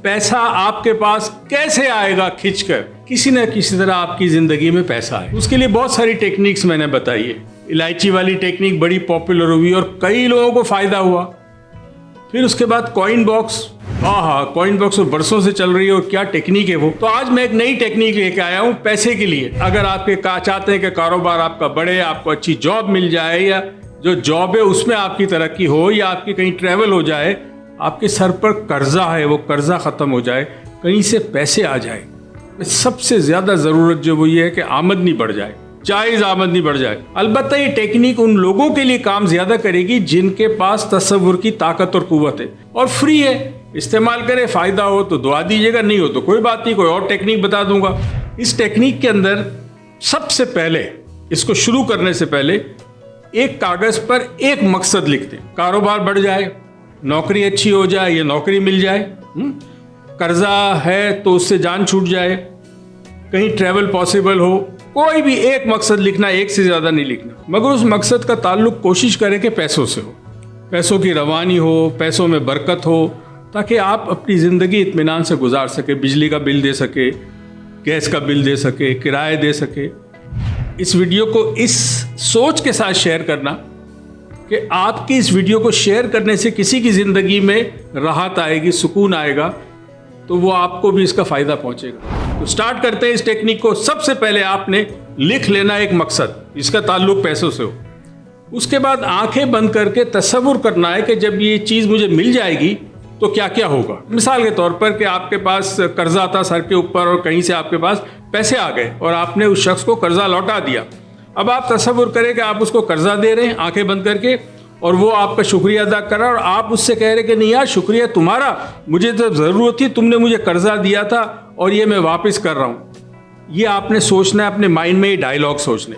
पैसा आपके पास कैसे आएगा खिंचकर, किसी न किसी तरह आपकी जिंदगी में पैसा आए। उसके लिए बहुत सारी टेक्निक्स मैंने बताई है। इलायची वाली टेक्निक बड़ी पॉपुलर हुई और कई लोगों को फायदा हुआ। फिर उसके बाद कॉइन बॉक्स, कॉइन बॉक्स तो बरसों से चल रही है और क्या टेक्निक है वो। तो आज मैं एक नई टेक्निक लेके आया हूँ पैसे के लिए। अगर आपके चाहते हैं कि कारोबार आपका बढ़े, आपको अच्छी जॉब मिल जाए, या जो जॉब है उसमें आपकी तरक्की हो, या आपकी कहीं ट्रैवल हो जाए, आपके सर पर कर्जा है वो कर्जा खत्म हो जाए, कहीं से पैसे आ जाए, सबसे ज्यादा जरूरत जो वो ये है कि आमदनी बढ़ जाए, जायज आमदनी बढ़ जाए। अलबत्ता ये टेक्निक उन लोगों के लिए काम ज्यादा करेगी जिनके पास तसव्वुर की ताकत और कुव्वत है, और फ्री है। इस्तेमाल करें, फायदा हो तो दुआ दीजिएगा, नहीं हो तो कोई बात नहीं, कोई और टेक्निक बता दूंगा। इस टेक्निक के अंदर सबसे पहले, इसको शुरू करने से पहले एक कागज पर एक मकसद लिखते हैं। कारोबार बढ़ जाए, नौकरी अच्छी हो जाए या नौकरी मिल जाए, कर्जा है तो उससे जान छूट जाए, कहीं ट्रैवल पॉसिबल हो, कोई भी एक मकसद लिखना, एक से ज्यादा नहीं लिखना। मगर उस मकसद का ताल्लुक कोशिश करें कि पैसों से हो, पैसों की रवानी हो, पैसों में बरकत हो, ताकि आप अपनी जिंदगी इत्मीनान से गुजार सके, बिजली का बिल दे सके, गैस का बिल दे सके, किराए दे सके। इस वीडियो को इस सोच के साथ शेयर करना कि आपकी इस वीडियो को शेयर करने से किसी की जिंदगी में राहत आएगी, सुकून आएगा, तो वो आपको भी इसका फायदा पहुंचेगा। तो स्टार्ट करते हैं इस टेक्निक को। सबसे पहले आपने लिख लेना एक मकसद, इसका ताल्लुक पैसों से हो। उसके बाद आंखें बंद करके तसव्वुर करना है कि जब ये चीज मुझे मिल जाएगी तो क्या क्या होगा। मिसाल के तौर पर कि आपके पास कर्जा था सर के ऊपर और कहीं से आपके पास पैसे आ गए और आपने उस शख्स को कर्जा लौटा दिया। अब आप तसव्वुर करें कि आप उसको कर्जा दे रहे हैं आंखें बंद करके, और वो आपका शुक्रिया अदा कर रहा है, और आप उससे कह रहे कि नहीं यार शुक्रिया तुम्हारा, मुझे तो ज़रूरत थी, तुमने मुझे कर्जा दिया था और ये मैं वापस कर रहा हूँ। ये आपने सोचना है, अपने माइंड में ये डायलॉग सोचने,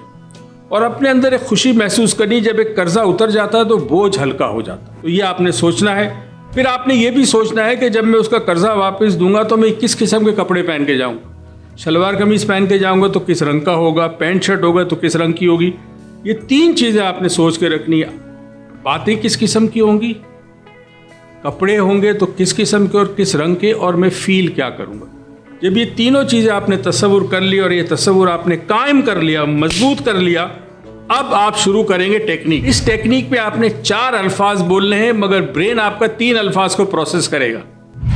और अपने अंदर एक खुशी महसूस करनी। जब एक कर्जा उतर जाता है तो बोझ हल्का हो जाता है, तो ये आपने सोचना है। फिर आपने ये भी सोचना है कि जब मैं उसका कर्जा वापस दूंगा तो मैं किस किस्म के कपड़े पहन के जाऊँगा। शलवार कमीज पहन के जाऊंगा तो किस रंग का होगा, पैंट शर्ट होगा तो किस रंग की होगी। ये तीन चीजें आपने सोच के रखनी है। बातें किस किस्म की होंगी, कपड़े होंगे तो किस किस्म के और किस रंग के, और मैं फील क्या करूंगा। जब ये तीनों चीजें आपने तसव्वुर कर ली और ये तसव्वुर आपने कायम कर लिया, मजबूत कर लिया, अब आप शुरू करेंगे टेक्निक। इस टेक्निक पे आपने 4 अल्फाज बोलने हैं, मगर ब्रेन आपका 3 अल्फाज को प्रोसेस करेगा।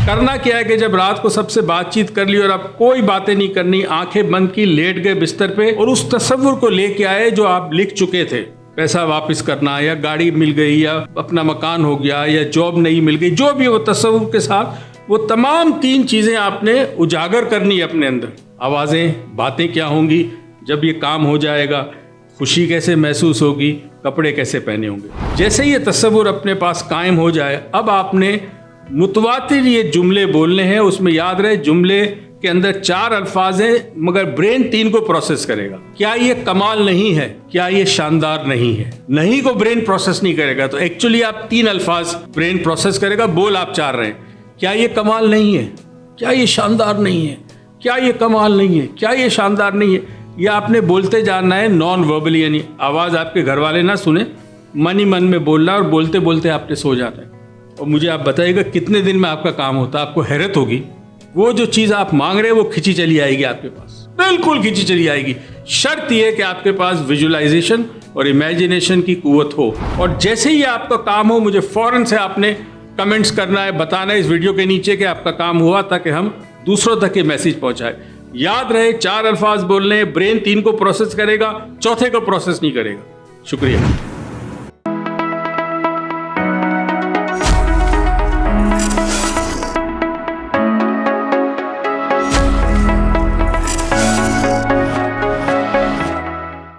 करना क्या है कि जब रात को सबसे बातचीत कर ली और अब कोई बातें नहीं करनी, आंखें बंद की, लेट गए बिस्तर पे और उस तसव्वुर को लेके आए जो आप लिख चुके थे। पैसा वापस करना, या गाड़ी मिल गई, या अपना मकान हो गया, या जॉब नहीं मिल गई, जो भी वो तसव्वुर के साथ वो तमाम 3 चीजें आपने उजागर करनी है अपने अंदर। आवाजें, बातें क्या होंगी, जब ये काम हो जाएगा खुशी कैसे महसूस होगी, कपड़े कैसे पहने होंगे। जैसे ये तसव्वुर अपने पास कायम हो जाए, अब आपने मुतवातिर ये जुमले बोलने हैं। उसमें याद रहे जुमले के अंदर 4 अल्फाज हैं, मगर ब्रेन 3 को प्रोसेस करेगा। क्या ये कमाल नहीं है, क्या ये शानदार नहीं है। नहीं को ब्रेन प्रोसेस नहीं करेगा, तो एक्चुअली आप 3 अल्फाज ब्रेन प्रोसेस करेगा। बोल आप 4 रहे हैं, क्या ये कमाल नहीं है, क्या ये शानदार नहीं है, क्या ये कमाल नहीं है, क्या ये शानदार नहीं है। ये आपने बोलते जाना है नॉन वर्बली, यानी आवाज आपके घर वाले ना सुने, मन ही मन में बोलना, और बोलते बोलते आपने सो जाना है। और मुझे आप बताइएगा कितने दिन में आपका काम होता है। आपको हैरत होगी, वो जो चीज आप मांग रहे हैं वो खिंची चली आएगी आपके पास, बिल्कुल खिंची चली आएगी। शर्त यह है कि आपके पास विजुअलाइजेशन और इमेजिनेशन की कुव्वत हो। और जैसे ही आपका काम हो, मुझे फौरन से आपने कमेंट्स करना है, बताना है इस वीडियो के नीचे कि आपका काम हुआ, ताकि हम दूसरों तक ये मैसेज पहुंचाए। याद रहे 4 अल्फाज बोलने, ब्रेन 3 को प्रोसेस करेगा, चौथे को प्रोसेस नहीं करेगा। शुक्रिया।